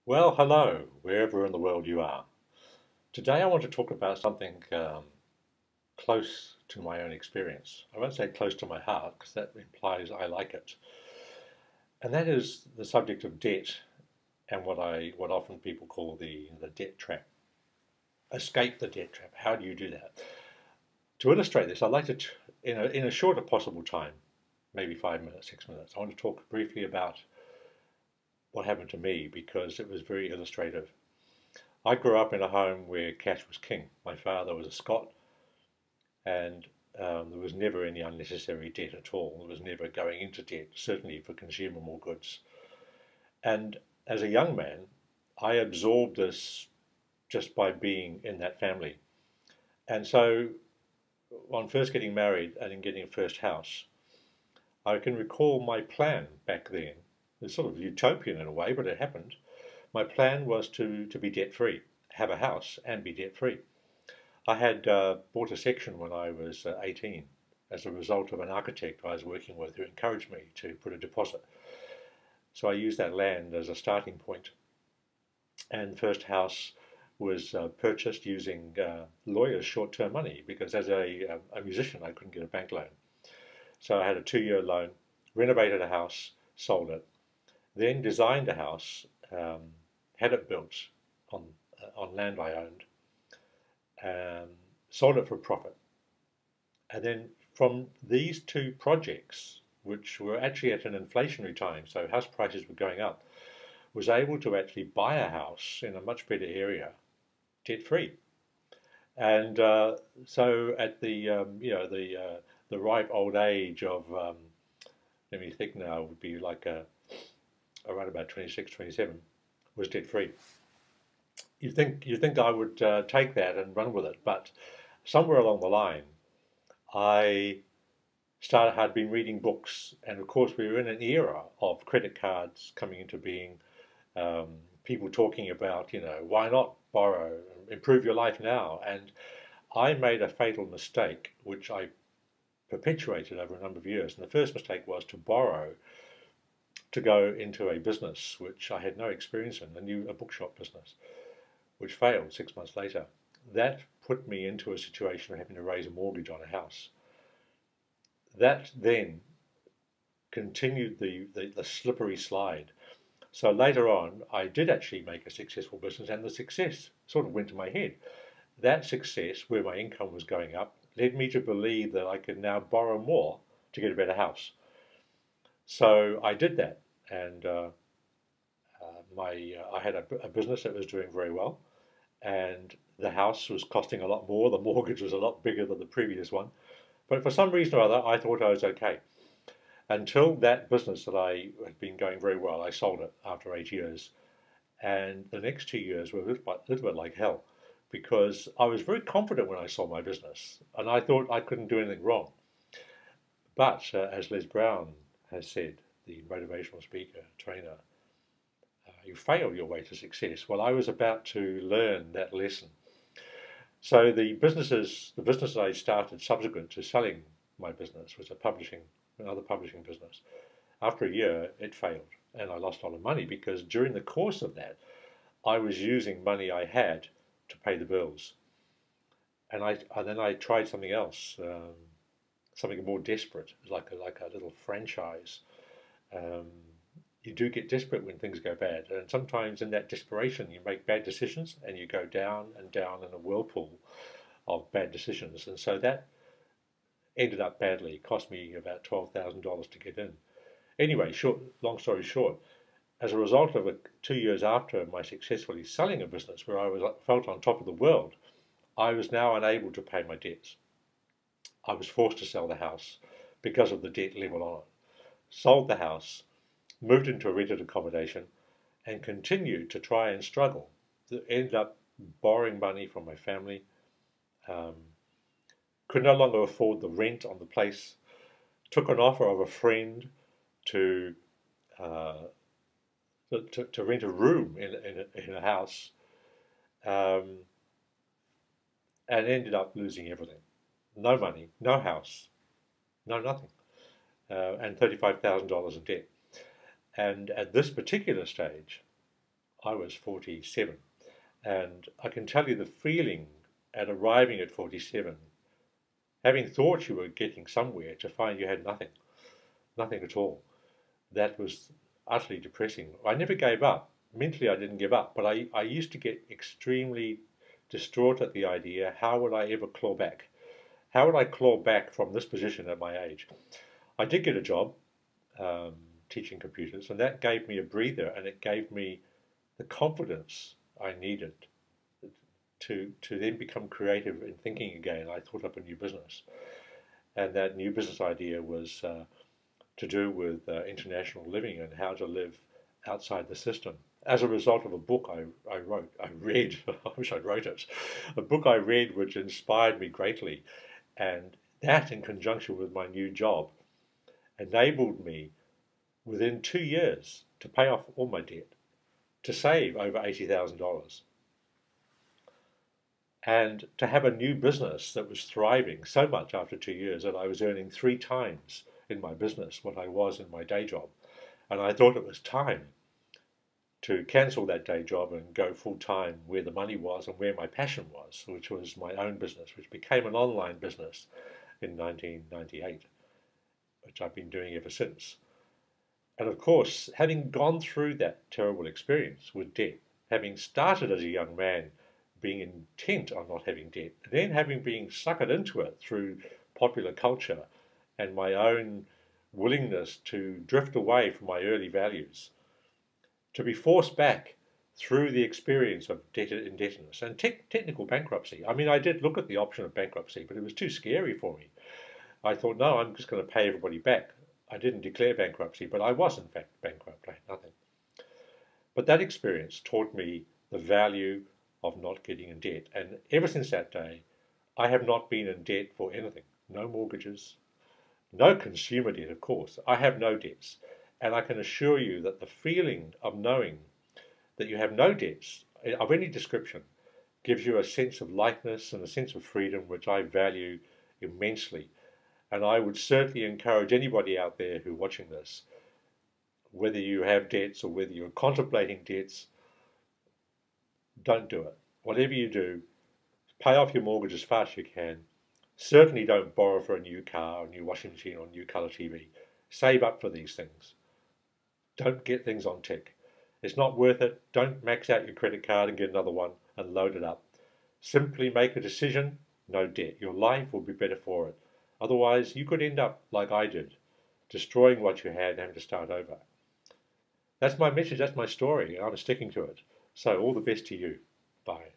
Well, hello, wherever in the world you are. Today I want to talk about something close to my own experience. I won't say close to my heart because that implies I like it. And that is the subject of debt and what often people call the debt trap. Escape the debt trap. How do you do that? To illustrate this, I'd like to, in a shorter possible time, maybe 5 minutes, 6 minutes, I want to talk briefly about what happened to me because it was very illustrative. I grew up in a home where cash was king. My father was a Scot, and there was never any unnecessary debt at all. There was never going into debt, certainly for consumable goods. And as a young man, I absorbed this just by being in that family. And so, on first getting married and in getting a first house, I can recall my plan back then. It's sort of utopian in a way, but it happened. My plan was to be debt free, have a house and be debt free. I had bought a section when I was 18 as a result of an architect I was working with who encouraged me to put a deposit. So I used that land as a starting point. And the first house was purchased using lawyers' short-term money because as a musician I couldn't get a bank loan. So I had a 2-year loan, renovated a house, sold it, then designed a house, had it built on, on land I owned, um, sold it for a profit. And then from these two projects, which were actually at an inflationary time, so house prices were going up, was able to actually buy a house in a much better area, debt free. And so at the ripe old age of let me think now would be like around about 26, 27, was debt free. You think I would take that and run with it, but somewhere along the line, I had been reading books, and of course we were in an era of credit cards coming into being. People talking about, why not borrow, improve your life now, and I made a fatal mistake, which I perpetuated over a number of years. And the first mistake was to borrow to go into a business which I had no experience in, a bookshop business, which failed 6 months later. That put me into a situation of having to raise a mortgage on a house. That then continued the slippery slide. So later on, I did actually make a successful business, and the success sort of went to my head. That success, where my income was going up, led me to believe that I could now borrow more to get a better house. So I did that, and I had a business that was doing very well, and the house was costing a lot more. The mortgage was a lot bigger than the previous one, but for some reason or other, I thought I was okay. Until that business that I had been going very well, I sold it after 8 years, and the next 2 years were a little bit like hell because I was very confident when I sold my business, and I thought I couldn't do anything wrong. But as Les Brown has said, the motivational speaker, trainer, you fail your way to success. Well, I was about to learn that lesson. So the business I started subsequent to selling my business was another publishing business. After a year, it failed, and I lost a lot of money because during the course of that, I was using money I had to pay the bills, and then I tried something else, something more desperate, like a little franchise. Um, you do get desperate when things go bad, and sometimes in that desperation, you make bad decisions, and you go down and down in a whirlpool of bad decisions, and so that ended up badly. It cost me about $12,000 to get in. Anyway, long story short, as a result of 2 years after my successfully selling a business where felt on top of the world, I was now unable to pay my debts. I was forced to sell the house because of the debt level on it. Sold the house, moved into a rented accommodation, and continued to try and struggle. Ended up borrowing money from my family. Um, could no longer afford the rent on the place. Took an offer of a friend to uh, to rent a room in a house, um, and ended up losing everything. No money, no house, no nothing, and $35,000 in debt. And at this particular stage, I was 47. And I can tell you the feeling at arriving at 47, having thought you were getting somewhere, to find you had nothing, nothing at all. That was utterly depressing. I never gave up. Mentally, I didn't give up, but I used to get extremely distraught at the idea, how would I ever claw back? How would I claw back from this position at my age? I did get a job um, teaching computers, and that gave me a breather, and it gave me the confidence I needed to then become creative in thinking again. I thought up a new business, and that new business idea was to do with international living and how to live outside the system. As a result of a book I read, I wish I'd wrote it, a book I read which inspired me greatly, and that in conjunction with my new job enabled me within 2 years to pay off all my debt, to save over $80,000, and to have a new business that was thriving so much after 2 years that I was earning 3 times in my business what I was in my day job. And I thought it was time to cancel that day job and go full time where the money was and where my passion was, which was my own business, which became an online business in 1998, which I've been doing ever since. And of course, having gone through that terrible experience with debt, having started as a young man being intent on not having debt, then having been suckered into it through popular culture and my own willingness to drift away from my early values, to be forced back through the experience of indebtedness and technical bankruptcy. I mean, I did look at the option of bankruptcy, but it was too scary for me. I thought, no, I'm just going to pay everybody back. I didn't declare bankruptcy, but I was in fact bankrupt. I had nothing. But that experience taught me the value of not getting in debt. And ever since that day, I have not been in debt for anything. No mortgages, no consumer debt, of course. I have no debts. And I can assure you that the feeling of knowing that you have no debts of any description gives you a sense of lightness and a sense of freedom, which I value immensely. And I would certainly encourage anybody out there who's watching this, whether you have debts or whether you're contemplating debts, don't do it. Whatever you do, pay off your mortgage as fast as you can. Certainly don't borrow for a new car, a new washing machine, or a new colour TV. Save up for these things. Don't get things on tick. It's not worth it. Don't max out your credit card and get another one and load it up. Simply make a decision, no debt. Your life will be better for it. Otherwise, you could end up like I did, destroying what you had and having to start over. That's my message, that's my story, and I'm sticking to it. So all the best to you. Bye.